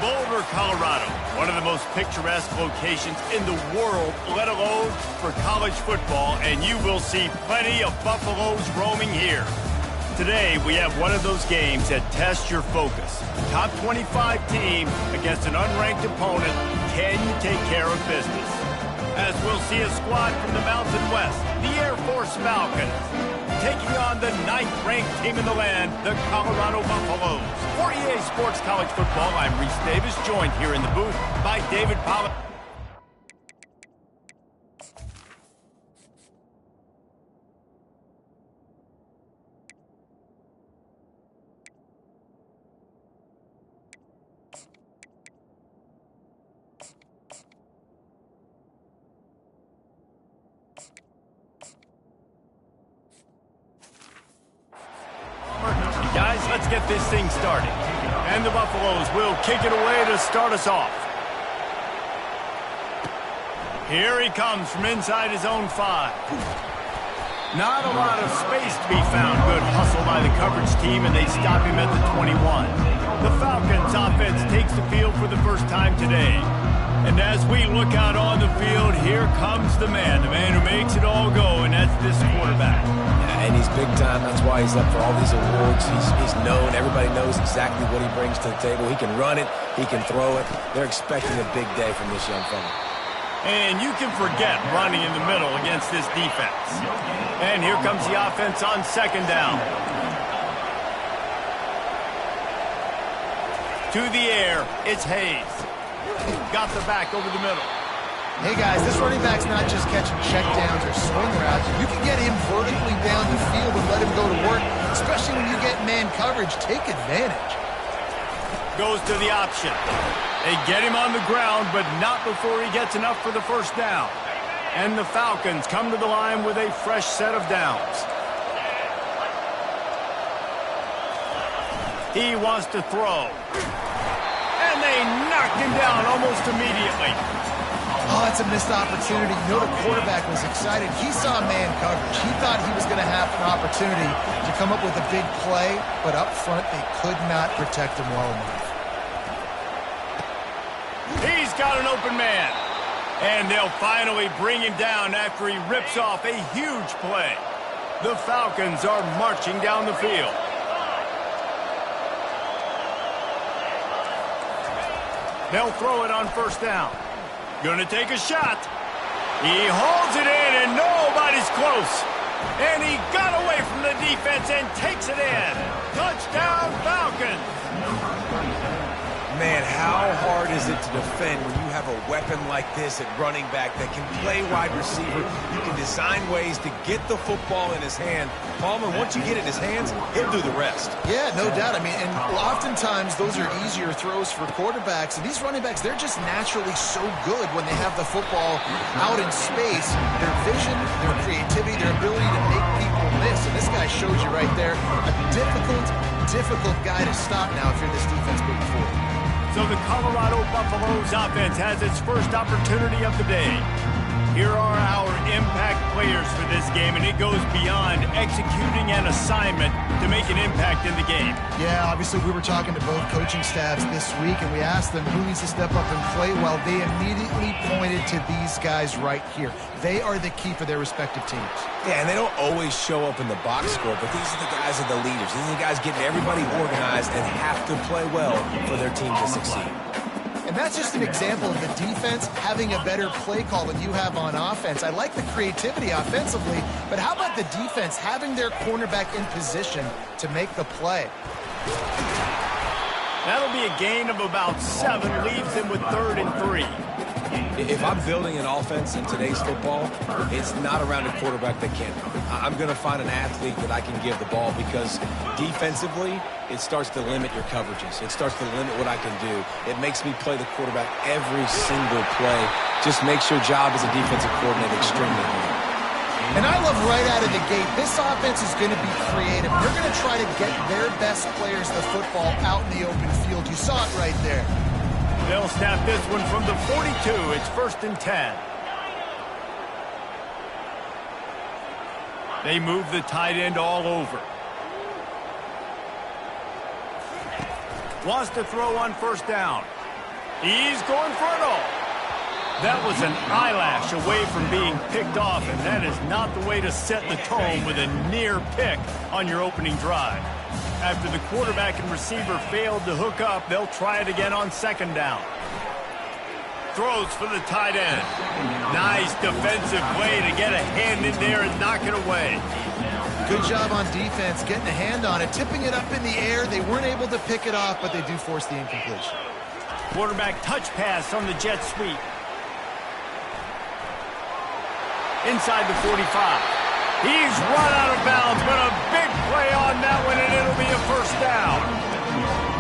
Boulder, Colorado, one of the most picturesque locations in the world, let alone for college football, and you will see plenty of Buffaloes roaming here. Today, we have one of those games that tests your focus. Top 25 team against an unranked opponent. Can you take care of business? As we'll see a squad from the Mountain West, the Air Force Falcons, taking on the 9th-ranked team in the land, the Colorado Buffaloes. For EA Sports College Football, I'm Reese Davis, joined here in the booth by David Pollack. Guys, let's get this thing started. And the Buffaloes will kick it away to start us off. Here he comes from inside his own 5. Not a lot of space to be found. Good hustle by the coverage team, and they stop him at the 21. The Falcons offense takes the field for the first time today. And as we look out on the field, here comes the man who makes it all go, and that's this quarterback. Yeah, and he's big time. That's why he's up for all these awards. He's known. Everybody knows exactly what he brings to the table. He can run it. He can throw it. They're expecting a big day from this young fella. And you can forget running in the middle against this defense. And here comes the offense on 2nd down. To the air, it's Hayes. Got the back over the middle. Hey, guys, this running back's not just catching checkdowns or swing routes. You can get him vertically down the field and let him go to work, especially when you get man coverage. Take advantage. Goes to the option. They get him on the ground, but not before he gets enough for the first down. And the Falcons come to the line with a fresh set of downs. He wants to throw. And they knocked him down almost immediately. Oh, it's a missed opportunity. You know the quarterback was excited. He saw man coverage. He thought he was going to have an opportunity to come up with a big play, but up front they could not protect him well enough. He's got an open man. And they'll finally bring him down after he rips off a huge play. The Falcons are marching down the field. They'll throw it on 1st down. Gonna take a shot. He holds it in, and nobody's close. And he got away from the defense and takes it in. Touchdown, Falcons. Man, how hard is it to defend when you have a weapon like this at running back that can play wide receiver? You can design ways to get the football in his hand. Palmer, once you get it in his hands, he'll do the rest. Yeah, no doubt. I mean, and oftentimes those are easier throws for quarterbacks. And these running backs, they're just naturally so good when they have the football out in space. Their vision, their creativity, their ability to make people miss. And this guy shows you right there a difficult guy to stop now if you're this defense moving forward. So the Colorado Buffaloes offense has its first opportunity of the day. Here are our impact players for this game, and it goes beyond executing an assignment to make an impact in the game. Yeah, obviously we were talking to both coaching staffs this week, and we asked them who needs to step up and play well. They immediately pointed to these guys right here. They are the key for their respective teams. Yeah, and they don't always show up in the box score, but these are the guys that are the leaders. These are the guys getting everybody organized and have to play well for their team to succeed. And that's just an example of the defense having a better play call than you have on offense. I like the creativity offensively, but how about the defense having their cornerback in position to make the play? That'll be a gain of about 7, leaves them with 3rd and 3. If I'm building an offense in today's football, it's not around a quarterback that can't run. I'm going to find an athlete that I can give the ball because defensively, it starts to limit your coverages. It starts to limit what I can do. It makes me play the quarterback every single play. Just makes your job as a defensive coordinator extremely hard. And I love right out of the gate, this offense is going to be creative. They're going to try to get their best players the football out in the open field. You saw it right there. They'll snap this one from the 42. It's 1st and 10. They move the tight end all over. Wants to throw on 1st down. He's going for it all. That was an eyelash away from being picked off, and that is not the way to set the tone with a near pick on your opening drive. After the quarterback and receiver failed to hook up, they'll try it again on second down. Throws for the tight end. Nice defensive play to get a hand in there and knock it away. Good job on defense, getting a hand on it, tipping it up in the air. They weren't able to pick it off, but they do force the incompletion. Quarterback touch pass on the jet sweep. Inside the 45. He's run out of bounds, but a big play on that one, and it'll be a first down.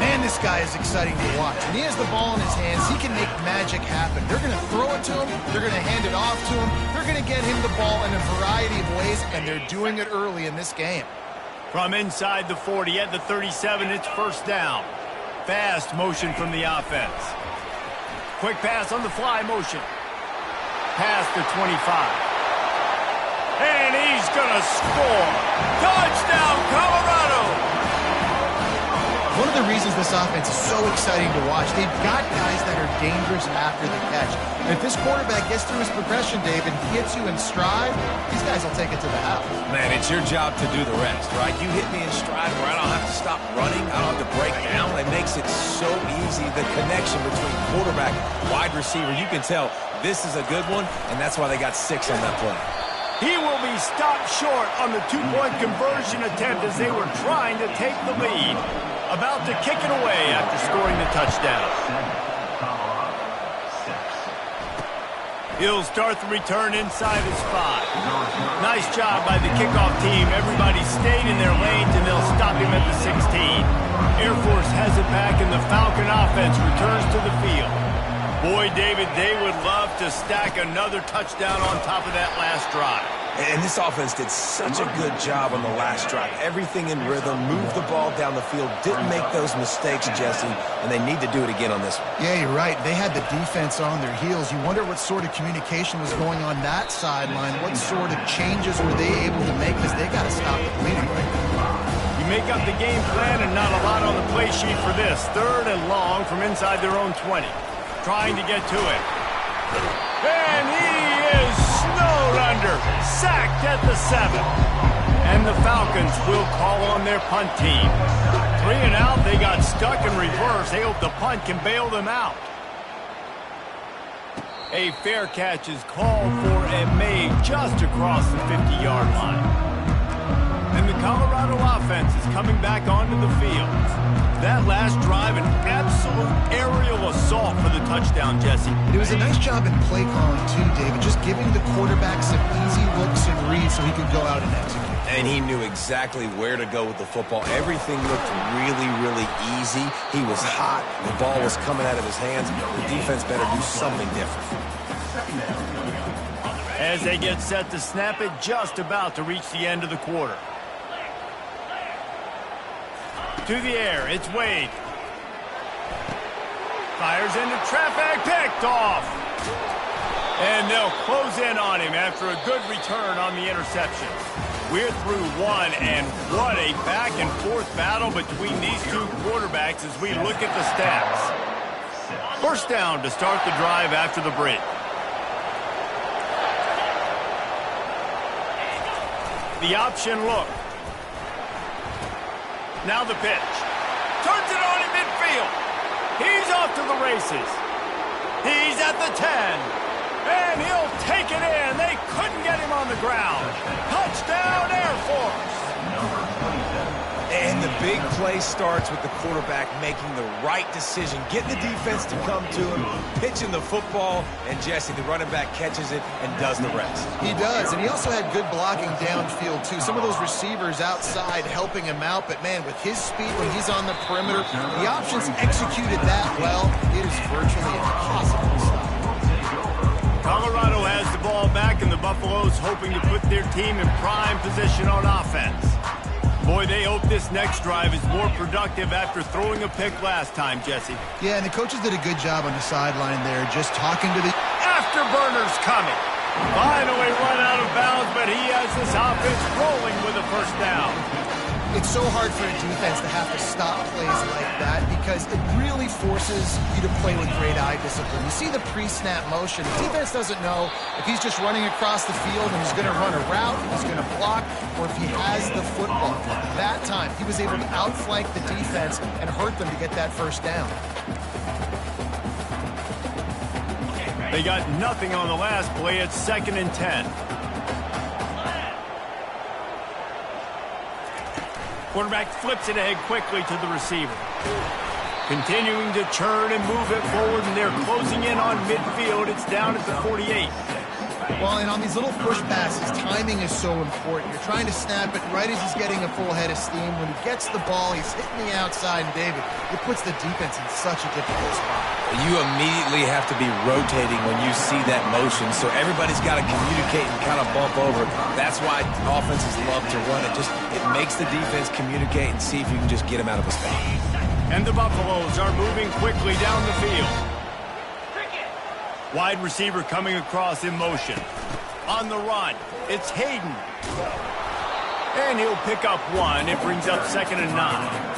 Man, this guy is exciting to watch. When he has the ball in his hands, he can make magic happen. They're going to throw it to him. They're going to hand it off to him. They're going to get him the ball in a variety of ways, and they're doing it early in this game. From inside the 40 at the 37, it's first down. Fast motion from the offense. Quick pass on the fly motion. Past the 25. And he's going to score. Touchdown, Colorado! One of the reasons this offense is so exciting to watch, they've got guys that are dangerous after the catch. And if this quarterback gets through his progression, David, gets you in stride, these guys will take it to the house. Man, it's your job to do the rest, right? You hit me in stride where I don't have to stop running. I don't have to break down. It makes it so easy. The connection between quarterback and wide receiver, you can tell this is a good one, and that's why they got 6 on that play. He will be stopped short on the two-point conversion attempt as they were trying to take the lead. About to kick it away after scoring the touchdown. He'll start the return inside his 5. Nice job by the kickoff team. Everybody stayed in their lanes, and they'll stop him at the 16. Air Force has it back, and the Falcon offense returns to the field. Boy, David, they would love to stack another touchdown on top of that last drive. And this offense did such a good job on the last drive. Everything in rhythm, moved the ball down the field, didn't make those mistakes, Jesse, and they need to do it again on this one. Yeah, you're right. They had the defense on their heels. You wonder what sort of communication was going on that sideline. What sort of changes were they able to make, because they got to stop the bleeding right now. You make up the game plan and not a lot on the play sheet for this. 3rd and long from inside their own 20. Trying to get to it. And he is snowed under. Sacked at the 7. And the Falcons will call on their punt team. 3 and out. They got stuck in reverse. They hope the punt can bail them out. A fair catch is called for and made just across the 50-yard line. And the Colorado offense is coming back onto the field. That last drive, an absolute aerial assault for the touchdown, Jesse. It was a nice job in play calling, too, David, just giving the quarterback some easy looks and reads so he could go out and execute. And he knew exactly where to go with the football. Everything looked really, really easy. He was hot. The ball was coming out of his hands. The defense better do something different. As they get set to snap it, just about to reach the end of the quarter. To the air, it's Wade. Fires into traffic, picked off. And they'll close in on him after a good return on the interception. We're through 1, and what a back-and-forth battle between these two quarterbacks as we look at the stats. First down to start the drive after the break. The option look. Now the pitch. Turns it on in midfield. He's off to the races. He's at the 10. And he'll take it in. They couldn't get him on the ground. Touchdown, Air Force. And the big play starts with the quarterback making the right decision, getting the defense to come to him, pitching the football, and Jesse, the running back, catches it and does the rest. He does, and he also had good blocking downfield, too. Some of those receivers outside helping him out, but, man, with his speed when he's on the perimeter, the options executed that well. It is virtually impossible to stop. Colorado has the ball back, and the Buffaloes hoping to put their team in prime position on offense. Boy, they hope this next drive is more productive after throwing a pick last time, Jesse. Yeah, and the coaches did a good job on the sideline there, just talking to the... Afterburners coming. Finally run out of bounds, but he has this offense rolling with a first down. It's so hard for a defense to have to stop plays like that because it really forces you to play with great eye discipline. You see the pre-snap motion. The defense doesn't know if he's just running across the field and he's going to run a route, if he's going to block, or if he has the football. That time, he was able to outflank the defense and hurt them to get that first down. They got nothing on the last play. It's 2nd and 10. Quarterback flips it ahead quickly to the receiver. Continuing to turn and move it forward, and they're closing in on midfield. It's down at the 48. Well, and on these little push passes, timing is so important. You're trying to snap it right as he's getting a full head of steam. When he gets the ball, he's hitting the outside, and David, it puts the defense in such a difficult spot. You immediately have to be rotating when you see that motion, so everybody's got to communicate and kind of bump over. That's why offenses love to run it. It makes the defense communicate and see if you can just get him out of a spot. And the Buffaloes are moving quickly down the field. Wide receiver coming across in motion. On the run, it's Hayden. And he'll pick up one. It brings up 2nd and 9.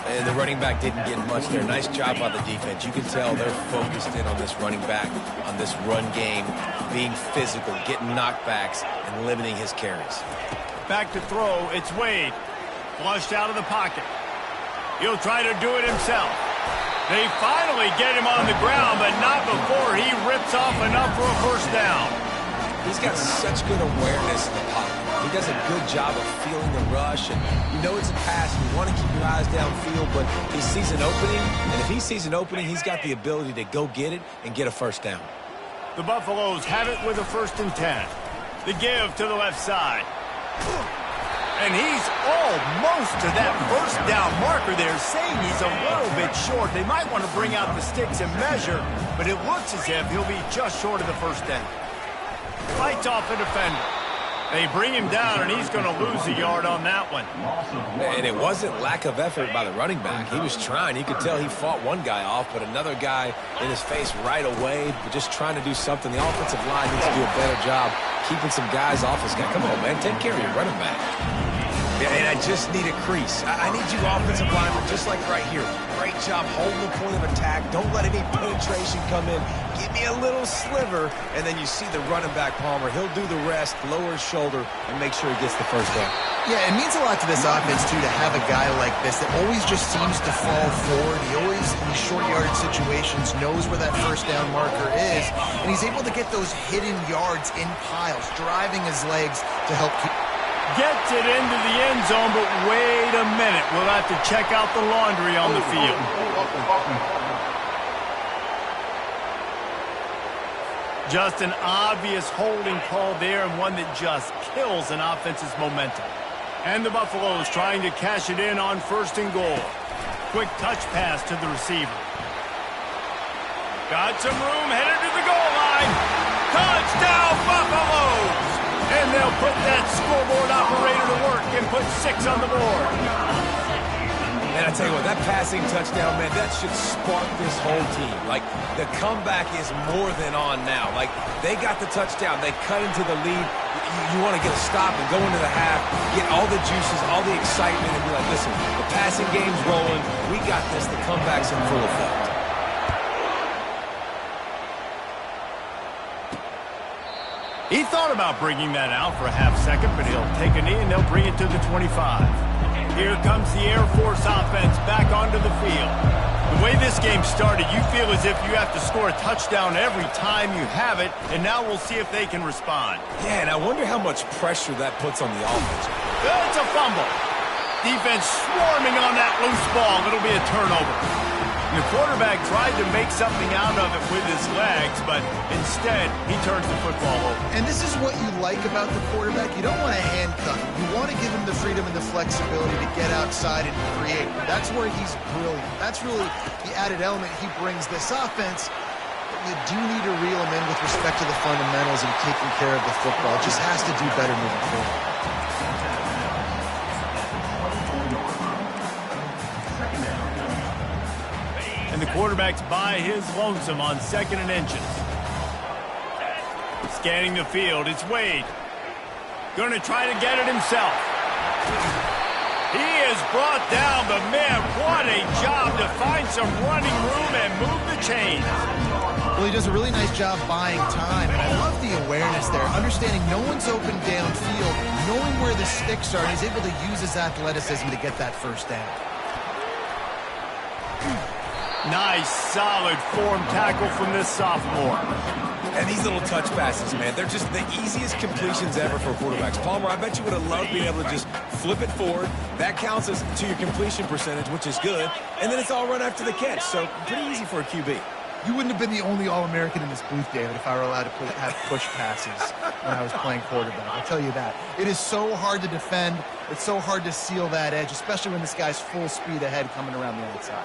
And the running back didn't get much there. Nice job by the defense. You can tell they're focused in on this running back, on this run game, being physical, getting knockbacks, and limiting his carries. Back to throw, it's Wade. Flushed out of the pocket. He'll try to do it himself. They finally get him on the ground, but not before he rips off enough for a first down. He's got such good awareness in the pocket. He does a good job of feeling the rush, and you know it's a pass, and you want to keep your eyes downfield, but he sees an opening, and if he sees an opening, he's got the ability to go get it and get a first down. The Buffaloes have it with a 1st and 10. The give to the left side. And he's almost to that first down marker there, saying he's a little bit short. They might want to bring out the sticks and measure, but it looks as if he'll be just short of the first down. Fights off the defender. They bring him down, and he's going to lose a yard on that one. And it wasn't lack of effort by the running back. He was trying. You could tell he fought one guy off, but another guy in his face right away, but just trying to do something. The offensive line needs to do a better job keeping some guys off this guy. Come on, man. Take care of your running back. Yeah, and I just need a crease. I need you offensive linemen, just like right here. Great job holding the point of attack. Don't let any penetration come in. Give me a little sliver, and then you see the running back, Palmer. He'll do the rest, lower his shoulder, and make sure he gets the first down. Yeah, it means a lot to this offense, too, to have a guy like this that always just seems to fall forward. He always, in these short yardage situations, knows where that first down marker is, and he's able to get those hidden yards in piles, driving his legs to help keep... Gets it into the end zone, but wait a minute. We'll have to check out the laundry on the field. Just an obvious holding call there, and one that just kills an offense's momentum. And the Buffaloes trying to cash it in on 1st and goal. Quick touch pass to the receiver. Got some room, headed to the goal line. Touchdown, Buffaloes! And they'll put that scoreboard operator to work and put 6 on the board. And I tell you what, that passing touchdown, man, that should spark this whole team. Like, the comeback is more than on now. Like, they got the touchdown. They cut into the lead. You want to get a stop and go into the half, get all the juices, all the excitement, and be like, listen, the passing game's rolling. We got this. The comeback's in full effect. He thought about bringing that out for a half second, but he'll take a knee and they'll bring it to the 25. Here comes the Air Force offense back onto the field. The way this game started, you feel as if you have to score a touchdown every time you have it, and now we'll see if they can respond. Yeah, and I wonder how much pressure that puts on the offense. It's a fumble. Defense swarming on that loose ball. It'll be a turnover. The quarterback tried to make something out of it with his legs, but instead, he turns the football over. And this is what you like about the quarterback. You don't want to handcuff him. You want to give him the freedom and the flexibility to get outside and create. That's where he's brilliant. That's really the added element he brings this offense. But you do need to reel him in with respect to the fundamentals and taking care of the football. Just has to do better moving forward. And the quarterback's by his lonesome on 2nd and inches. Scanning the field, it's Wade. Going to try to get it himself. He is brought down, but man, what a job to find some running room and move the chains. Well, he does a really nice job buying time, and I love the awareness there, understanding no one's open downfield, knowing where the sticks are, and he's able to use his athleticism to get that first down. Nice, solid form tackle from this sophomore. And these little touch passes, man, they're just the easiest completions ever for quarterbacks. Palmer, I bet you would have loved being able to just flip it forward. That counts as to your completion percentage, which is good. And then it's all run after the catch, so pretty easy for a QB. You wouldn't have been the only All-American in this booth, David, if I were allowed to have push passes when I was playing quarterback. I'll tell you that. It is so hard to defend. It's so hard to seal that edge, especially when this guy's full speed ahead coming around the outside.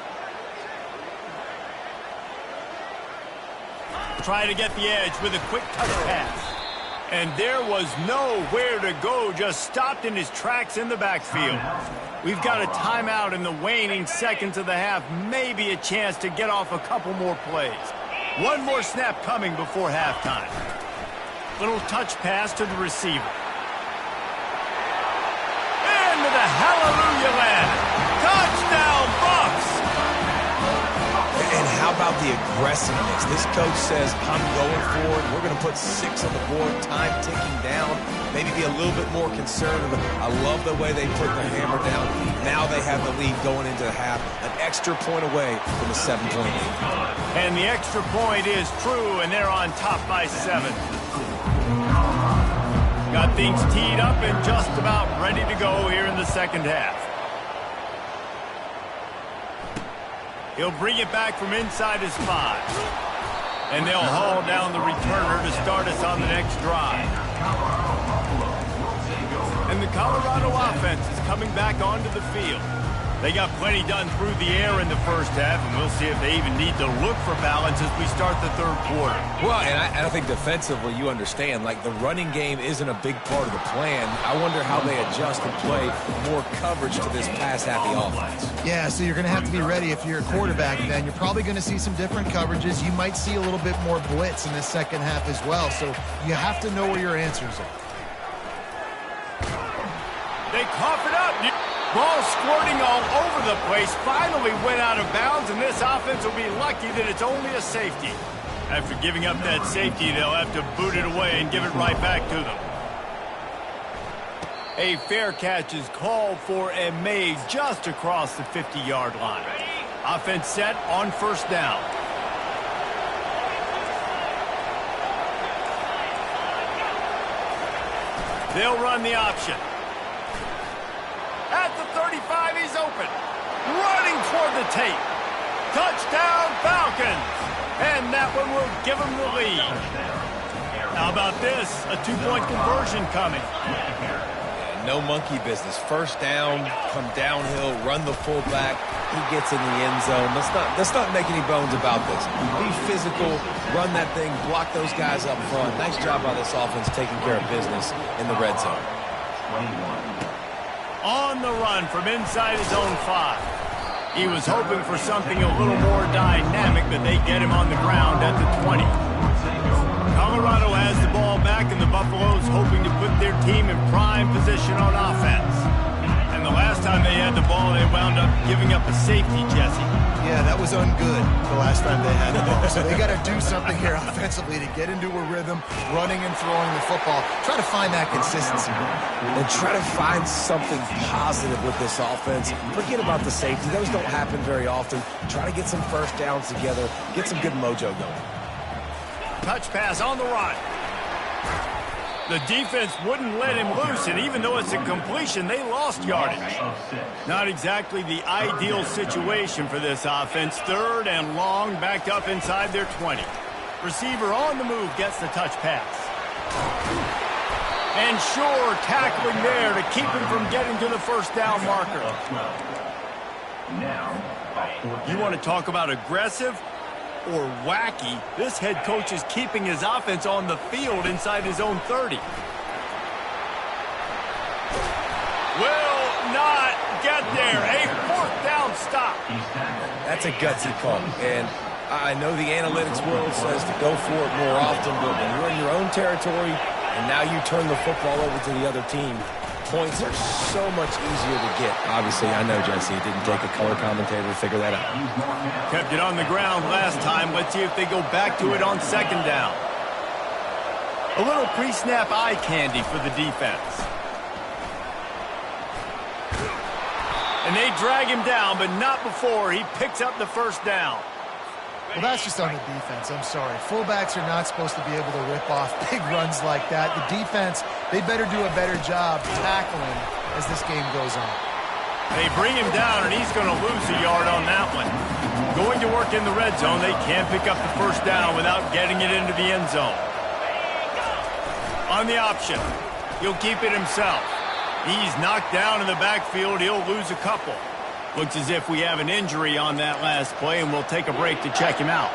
Try to get the edge with a quick touch pass. And there was nowhere to go, just stopped in his tracks in the backfield. We've got a timeout in the waning seconds of the half, maybe a chance to get off a couple more plays. One more snap coming before halftime. Little touch pass to the receiver. Into the hallelujah land. Touchdown, Bucs! And how about the aggressiveness? This coach says, I'm going for it. We're going to put 6 on the board, time ticking down, maybe be a little bit more conservative. I love the way they put the hammer down. Now they have the lead going into the half, an extra point away from a 7-point lead. And the extra point is true, and they're on top by 7. Got things teed up and just about ready to go here in the second half. He'll bring it back from inside his 5. And they'll haul down the returner to start us on the next drive. And the Colorado offense is coming back onto the field. They got plenty done through the air in the first half, and we'll see if they even need to look for balance as we start the third quarter. Well, and I think defensively you understand, like the running game isn't a big part of the plan. I wonder how they adjust and play more coverage to this pass-happy offense. Yeah, so you're going to have to be ready if you're a quarterback then. You're probably going to see some different coverages. You might see a little bit more blitz in the second half as well, so you have to know where your answers are. They cough it up. Ball squirting all over the place, finally went out of bounds, and this offense will be lucky that it's only a safety. After giving up that safety, they'll have to boot it away and give it right back to them. A fair catch is called for and made just across the 50-yard line. Offense set on first down. They'll run the option. At the 35, he's open. Running toward the tape. Touchdown, Falcons. And that one will give them the lead. How about this? A 2-point conversion coming. No monkey business. First down, come downhill, run the fullback. He gets in the end zone. Let's not make any bones about this. Be physical, run that thing, block those guys up front. Nice job by this offense taking care of business in the red zone. On the run from inside his own 5. He was hoping for something a little more dynamic, but they get him on the ground at the 20. Colorado has the ball back, and the Buffaloes hoping to put their team in prime position on offense. And the last time they had the ball, they wound up giving up a safety, Jesse. Yeah, that was ungood the last time they had the ball. So they got to do something here offensively to get into a rhythm, running and throwing the football. Try to find that consistency. And try to find something positive with this offense. Forget about the safety. Those don't happen very often. Try to get some first downs together. Get some good mojo going. Touch pass on the run. The defense wouldn't let him loose, and even though it's a completion, they lost yardage. Not exactly the ideal situation for this offense. Third and long, backed up inside their 20. Receiver on the move gets the touch pass. And sure, tackling there to keep him from getting to the first down marker. You want to talk about aggressive or wacky? This head coach is keeping his offense on the field inside his own 30. Will not get there. A fourth down stop. That's a gutsy call. And I know the analytics world says to go for it more often, but when you're in your own territory and now you turn the football over to the other team, points are so much easier to get. Obviously, I know, Jesse, it didn't take a color commentator to figure that out. Kept it on the ground last time. Let's see if they go back to it on second down. A little pre-snap eye candy for the defense. And they drag him down, but not before he picks up the first down. Well, that's just on the defense. I'm sorry. Fullbacks are not supposed to be able to rip off big runs like that. The defense, they better do a better job tackling as this game goes on. They bring him down, and he's going to lose a yard on that one. Going to work in the red zone. They can't pick up the first down without getting it into the end zone. On the option, he'll keep it himself. He's knocked down in the backfield. He'll lose a couple. Looks as if we have an injury on that last play, and we'll take a break to check him out.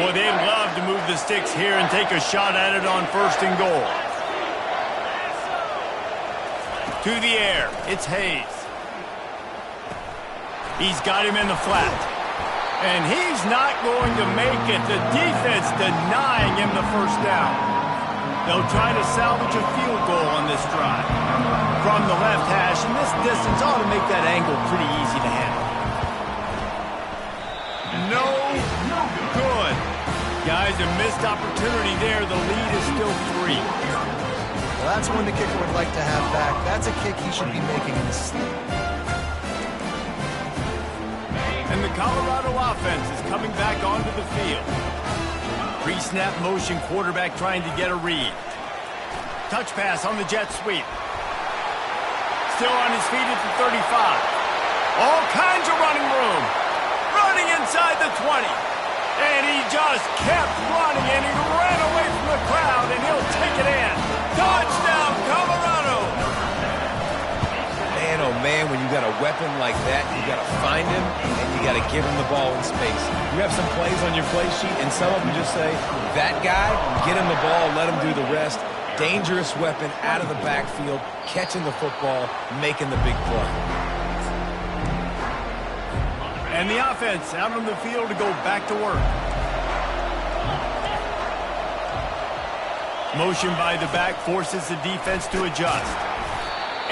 Boy, they'd love to move the sticks here and take a shot at it on first and goal. To the air, it's Hayes. He's got him in the flat. And he's not going to make it. The defense denying him the first down. They'll try to salvage a field goal on this drive. From the left hash, and this distance ought to make that angle pretty easy to handle. No good. Guys, a missed opportunity there. The lead is still 3. Well, that's one the kicker would like to have back. That's a kick he should be making in his sleep. And the Colorado offense is coming back onto the field. Pre-snap motion, quarterback trying to get a read. Touch pass on the jet sweep. Still on his feet at the 35. All kinds of running room. Running inside the 20. And he just kept running, and he ran away from the crowd, and he'll take it in. Touchdown, Colorado! Man, oh man, when you got a weapon like that, you got to find him, and you got to give him the ball in space. You have some plays on your play sheet, and some of them just say, that guy, get him the ball, let him do the rest. Dangerous weapon out of the backfield, catching the football, making the big play. And the offense out on the field to go back to work. Motion by the back forces the defense to adjust.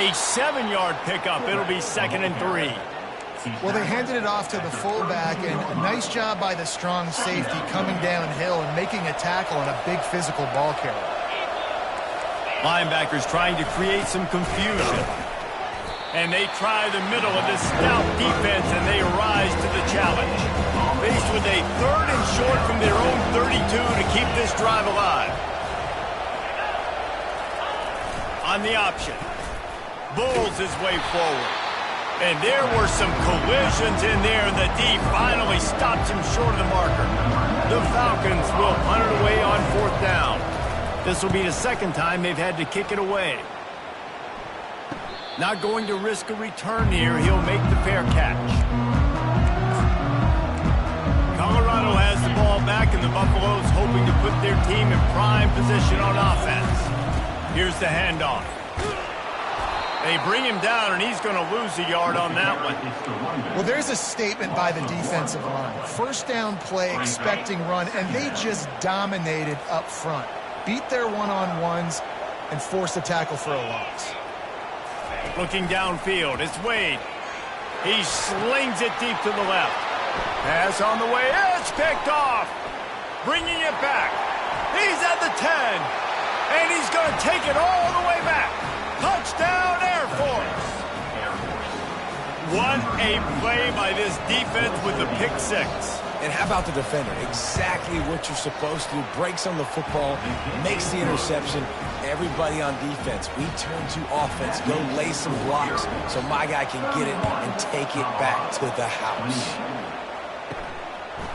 A 7-yard pickup. It'll be 2nd and 3. Well, they handed it off to the fullback, and a nice job by the strong safety coming downhill and making a tackle on a big physical ball carrier. Linebackers trying to create some confusion. And they try the middle of this stout defense, and they rise to the challenge. Faced with a 3rd and short from their own 32 to keep this drive alive. On the option. Bulls his way forward. And there were some collisions in there, and the D finally stops him short of the marker. The Falcons will punt it away on 4th down. This will be the 2nd time they've had to kick it away. Not going to risk a return here. He'll make the fair catch. Colorado has the ball back, and the Buffaloes hoping to put their team in prime position on offense. Here's the handoff. They bring him down, and he's going to lose a yard on that one. Well, there's a statement by the defensive line. 1st down play, expecting run, and they just dominated up front. Beat their one-on-ones and forced a tackle for a loss. Looking downfield, it's Wade. He slings it deep to the left. Pass on the way, it's picked off. Bringing it back. He's at the 10. And he's going to take it all the way back. Touchdown, Air Force. What a play by this defense with the pick 6. And how about the defender? Exactly what you're supposed to do. Breaks on the football, makes the interception. Everybody on defense, we turn to offense. Go lay some blocks so my guy can get it and take it back to the house.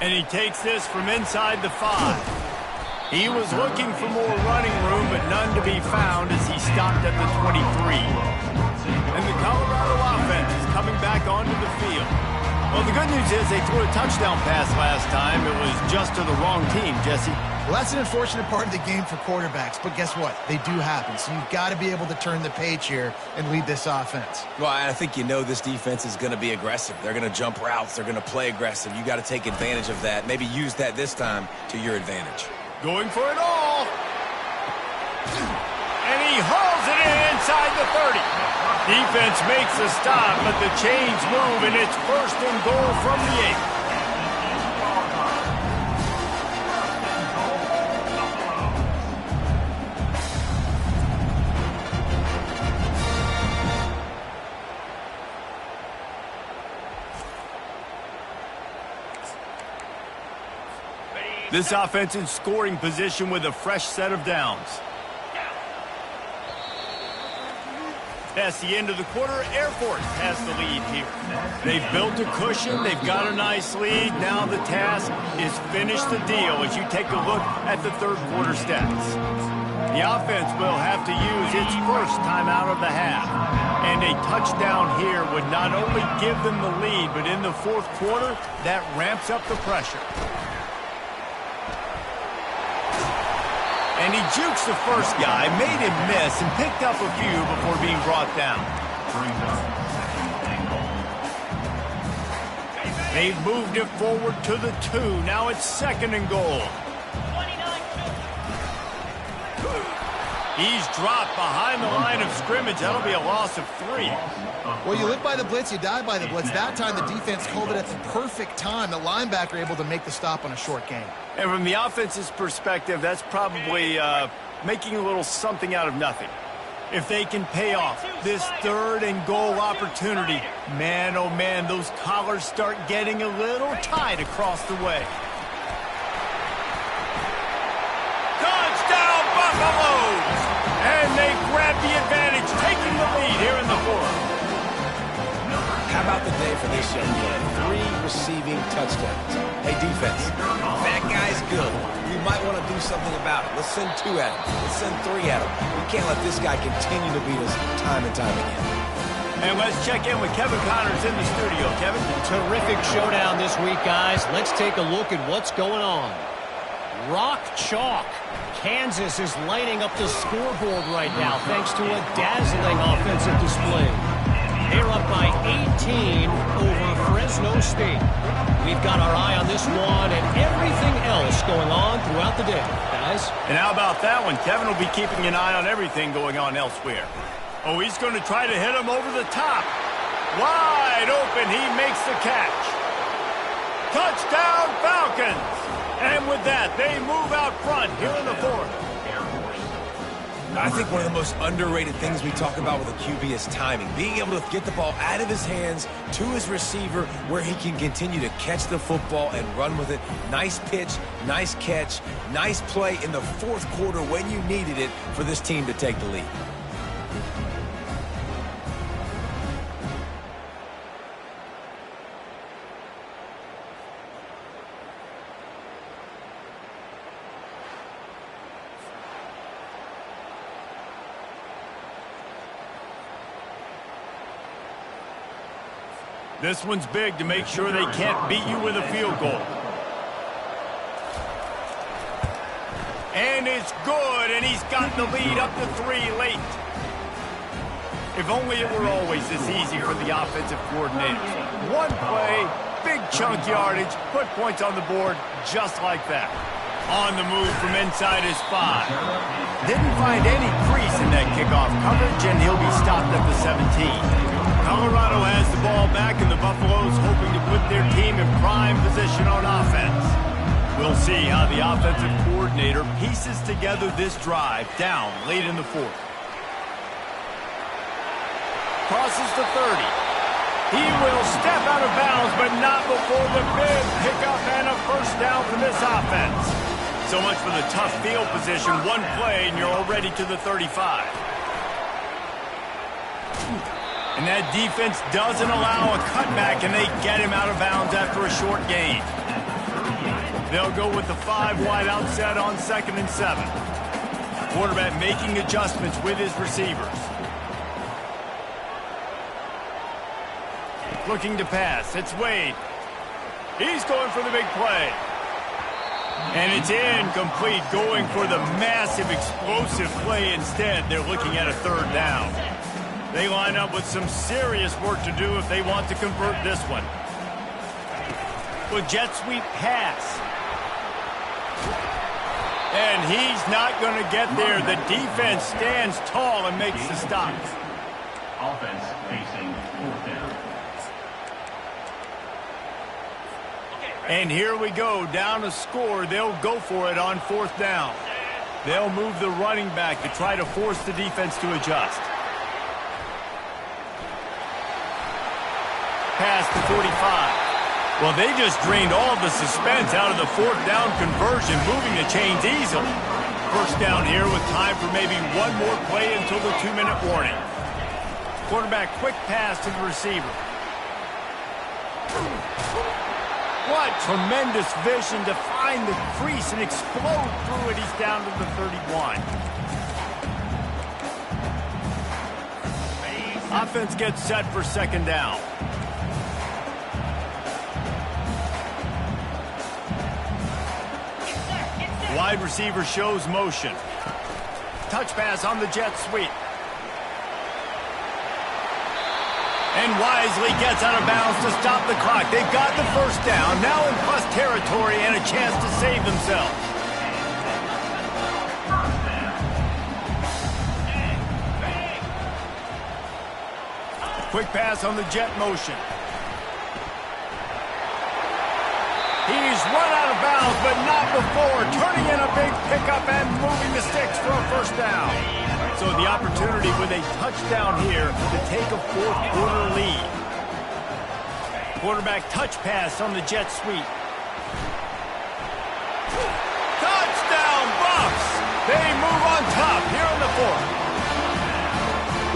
And he takes this from inside the 5. He was looking for more running room, but none to be found as he stopped at the 23. And the Colorado offense is coming back onto the field. Well, the good news is they threw a touchdown pass last time. It was just to the wrong team, Jesse. Well, that's an unfortunate part of the game for quarterbacks, but guess what? They do happen, so you've got to be able to turn the page here and lead this offense. Well, I think you know this defense is going to be aggressive. They're going to jump routes. They're going to play aggressive. You got to take advantage of that. Maybe use that this time to your advantage. Going for it all. the 30. Defense makes a stop, but the chains move, and it's first and goal from the 8. This offense in scoring position with a fresh set of downs. Past the end of the quarter, Air Force has the lead here. They've built a cushion. They've got a nice lead. Now the task is finish the deal as you take a look at the third quarter stats. The offense will have to use its first timeout of the half. And a touchdown here would not only give them the lead, but in the fourth quarter, that ramps up the pressure. And he jukes the first guy, made him miss, and picked up a few before being brought down. They've moved it forward to the 2. Now it's second and goal. He's dropped behind the line of scrimmage. That'll be a loss of 3. Well, you live by the blitz, you die by the blitz. That time, the defense called it at the perfect time. The linebacker able to make the stop on a short gain. And from the offense's perspective, that's probably making a little something out of nothing. If they can pay off this third and goal opportunity, man, oh man, those collars start getting a little tight across the way. Touchdown, Buffaloes! And they grab the advantage, taking the lead here in the fourth. How about the day for this young man? 3 receiving touchdowns. Hey, defense, that guy's good. We might want to do something about it. Let's send 2 at him. Let's send 3 at him. We can't let this guy continue to beat us time and time again. And let's check in with Kevin Connors in the studio. Kevin? Terrific showdown this week, guys. Let's take a look at what's going on. Rock chalk. Kansas is lighting up the scoreboard right now thanks to a dazzling offensive display. They're up by 18 over Fresno State. We've got our eye on this one and everything else going on throughout the day, guys. And how about that one? Kevin will be keeping an eye on everything going on elsewhere. Oh, he's going to try to hit him over the top. Wide open, he makes the catch. Touchdown, Falcons! And with that, they move out front here in the fourth. I think one of the most underrated things we talk about with a QB is timing. Being able to get the ball out of his hands to his receiver where he can continue to catch the football and run with it. Nice pitch, nice catch, nice play in the fourth quarter when you needed it for this team to take the lead. This one's big to make sure they can't beat you with a field goal. And it's good, and he's got the lead up to 3 late. If only it were always this easy for the offensive coordinators. One play, big chunk yardage, put points on the board just like that. On the move from inside his 5. Didn't find any crease in that kickoff coverage, and he'll be stopped at the 17. Colorado has the ball back, and the Buffaloes hoping to put their team in prime position on offense. We'll see how the offensive coordinator pieces together this drive down late in the fourth. Crosses the 30. He will step out of bounds, but not before the big pickup and a first down for this offense. So much for the tough field position. One play, and you're already to the 35. And that defense doesn't allow a cutback, and they get him out of bounds after a short gain. They'll go with the 5 wide outset on 2nd and 7. Quarterback making adjustments with his receivers. Looking to pass. It's Wade. He's going for the big play. And it's incomplete, going for the massive explosive play instead. They're looking at a 3rd down. They line up with some serious work to do if they want to convert this one. With jet sweep pass. And he's not going to get there. The defense stands tall and makes the stop. offense facing fourth down. And here we go, down a score. They'll go for it on fourth down. They'll move the running back to try to force the defense to adjust. Past the 45. Well, they just drained all of the suspense out of the fourth down conversion, moving the chains easily. First down here with time for maybe one more play until the 2-minute warning. Quarterback quick pass to the receiver. What tremendous vision to find the crease and explode through it. He's down to the 31. Offense gets set for second down. Wide receiver shows motion. Touch pass on the jet sweep. And wisely gets out of bounds to stop the clock. They've got the first down, now in plus territory and a chance to save themselves. Quick pass on the jet motion. He's run out of bounds, but not before. Turning in a big pickup and moving the sticks for a first down. So the opportunity with a touchdown here to take a fourth-quarter lead. Quarterback touch pass on the jet sweep. Touchdown, Buffs! They move on top here in the fourth.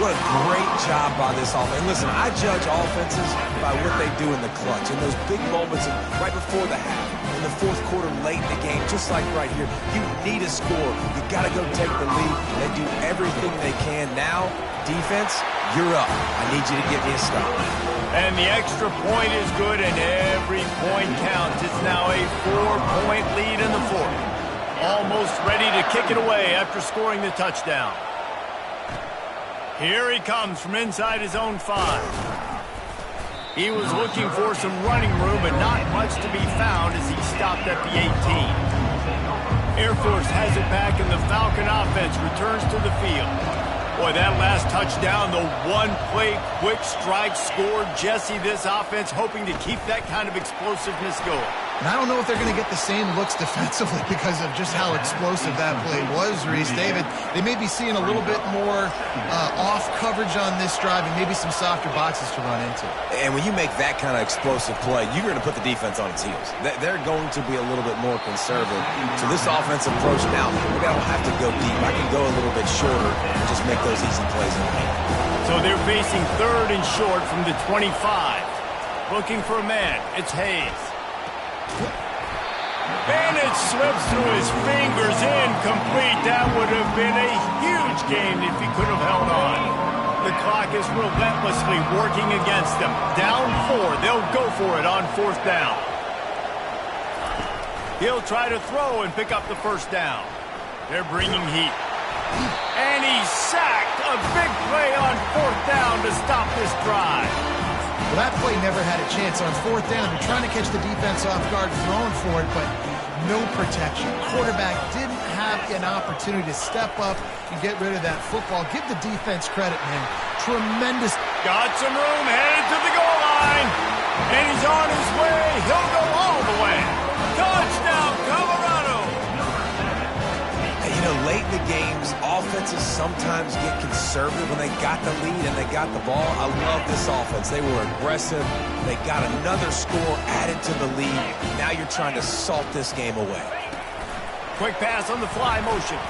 What a great job by this offense. And listen, I judge offenses by what they do in the clutch. In those big moments right before the half, in the fourth quarter, late in the game, just like right here, you need a score. You got to go take the lead. They do everything they can. Now, defense, you're up. I need you to give me a stop. And the extra point is good, and every point counts. It's now a 4-point lead in the fourth. Almost ready to kick it away after scoring the touchdown. Here he comes from inside his own 5. He was looking for some running room, but not much to be found as he stopped at the 18. Air Force has it back, and the Falcon offense returns to the field. Boy, that last touchdown, the one-play quick strike scored. Jesse, this offense hoping to keep that kind of explosiveness going. And I don't know if they're going to get the same looks defensively because of just how explosive that play was, Reese. David, they may be seeing a little bit more off coverage on this drive and maybe some softer boxes to run into. And when you make that kind of explosive play, you're going to put the defense on its heels. They're going to be a little bit more conservative. So this offensive approach now, maybe I don't have to go deep. I can go a little bit shorter and just make those easy plays in the game. So they're facing third and short from the 25. Looking for a man. It's Hayes. And it slips through his fingers, incomplete. That would have been a huge gain if he could have held on. The clock is relentlessly working against them. Down 4, they'll go for it on fourth down. He'll try to throw and pick up the first down. They're bringing heat. And he's sacked. A big play on fourth down to stop this drive. Well, that play never had a chance. On fourth down, they're trying to catch the defense off guard, throwing for it, but no protection. Quarterback didn't have an opportunity to step up and get rid of that football. Give the defense credit, man. Tremendous. Got some room, headed to the goal line. And he's on his way. He'll go all the way. Touchdown, Colorado. Hey, you know, late in the games, offenses sometimes get conservative when they got the lead and they got the ball. I love this offense. They were aggressive. They got another score added to the lead. Now you're trying to salt this game away. Quick pass on the fly motion.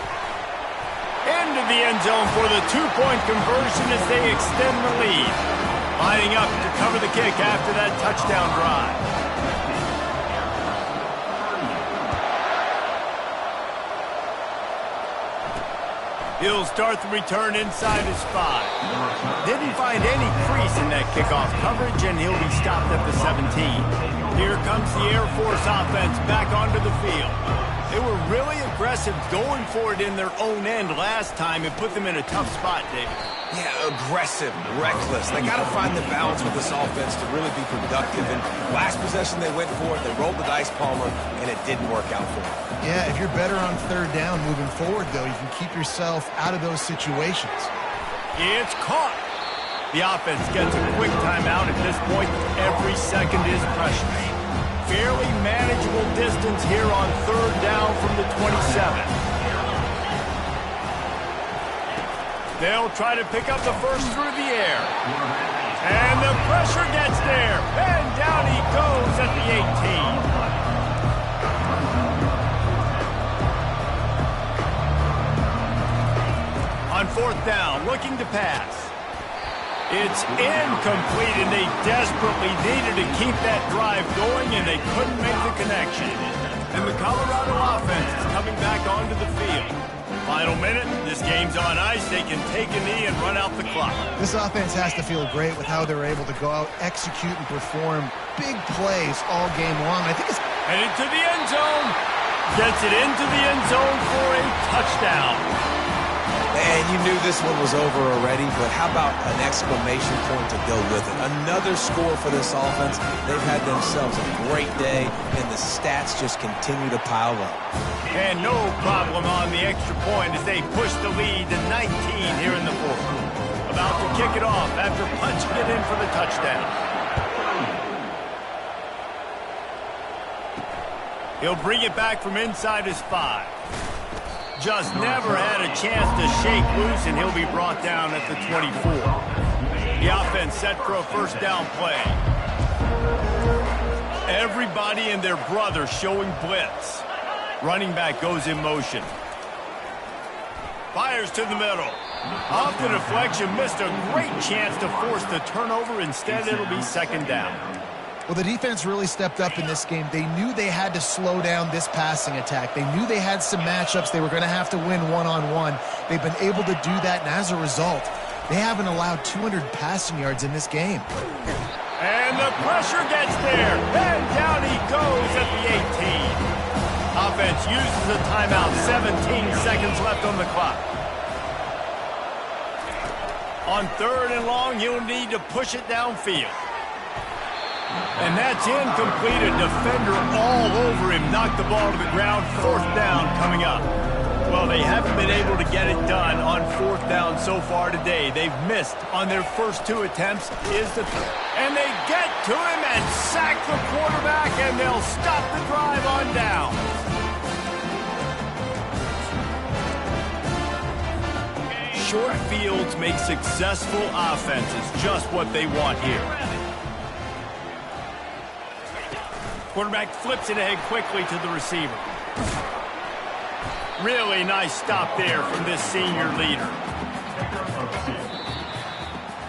Into the end zone for the 2-point conversion as they extend the lead. Lining up to cover the kick after that touchdown drive. He'll start the return inside his 5. Didn't find any crease in that kickoff coverage, and he'll be stopped at the 17. Here comes the Air Force offense back onto the field. They were really aggressive going for it in their own end last time and put them in a tough spot, David. Yeah, aggressive, reckless. They got to find the balance with this offense to really be productive. And last possession they went for it, they rolled the dice, Palmer, and it didn't work out for them. Yeah, if you're better on third down moving forward, though, you can keep yourself out of those situations. It's caught. The offense gets a quick timeout at this point. Every second is precious. Fairly manageable distance here on third down from the 27. They'll try to pick up the first through the air. And the pressure gets there. And down he goes at the 18. On fourth down, looking to pass. It's incomplete, and they desperately needed to keep that drive going, and they couldn't make the connection. And the Colorado offense is coming back onto the field. Final minute, this game's on ice. They can take a knee and run out the clock. This offense has to feel great with how they're able to go out, execute, and perform big plays all game long. I think it's headed to the end zone. Gets it into the end zone for a touchdown. And you knew this one was over already, but how about an exclamation point to go with it? Another score for this offense. They've had themselves a great day, and the stats just continue to pile up. And no problem on the extra point as they push the lead to 19 here in the fourth. About to kick it off after punching it in for the touchdown. He'll bring it back from inside his 5. Just never had a chance to shake loose, and he'll be brought down at the 24. The offense set for a first down play. Everybody and their brother showing blitz. Running back goes in motion. Fires to the middle. Off the deflection, missed a great chance to force the turnover. Instead, it'll be second down. Well, the defense really stepped up in this game. They knew they had to slow down this passing attack. They knew they had some matchups they were going to have to win one-on-one. They've been able to do that, and as a result, they haven't allowed 200 passing yards in this game. And the pressure gets there, and down he goes at the 18. Offense uses a timeout, 17 seconds left on the clock. On third and long, you'll need to push it downfield. And that's incomplete. A defender all over him. Knocked the ball to the ground. Fourth down coming up. Well, they haven't been able to get it done on fourth down so far today. They've missed on their first 2 attempts. And they get to him and sack the quarterback, and they'll stop the drive on down. Short fields make successful offenses just what they want here. Quarterback flips it ahead quickly to the receiver. Really nice stop there from this senior leader.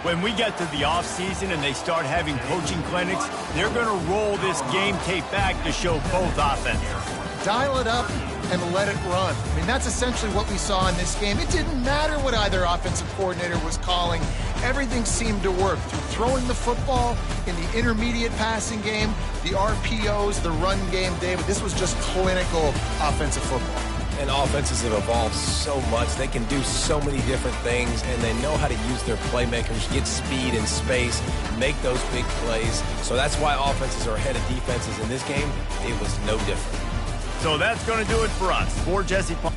When we get to the offseason and they start having coaching clinics, they're going to roll this game tape back to show both offenses. Dial it up and let it run. I mean, that's essentially what we saw in this game. It didn't matter what either offensive coordinator was calling. Everything seemed to work. Through throwing the football, in the intermediate passing game, the RPOs, the run game, David, this was just clinical offensive football. And offenses have evolved so much. They can do so many different things, and they know how to use their playmakers, get speed and space, make those big plays. So that's why offenses are ahead of defenses in this game. It was no different. So that's going to do it for us. For Jesse Palmer.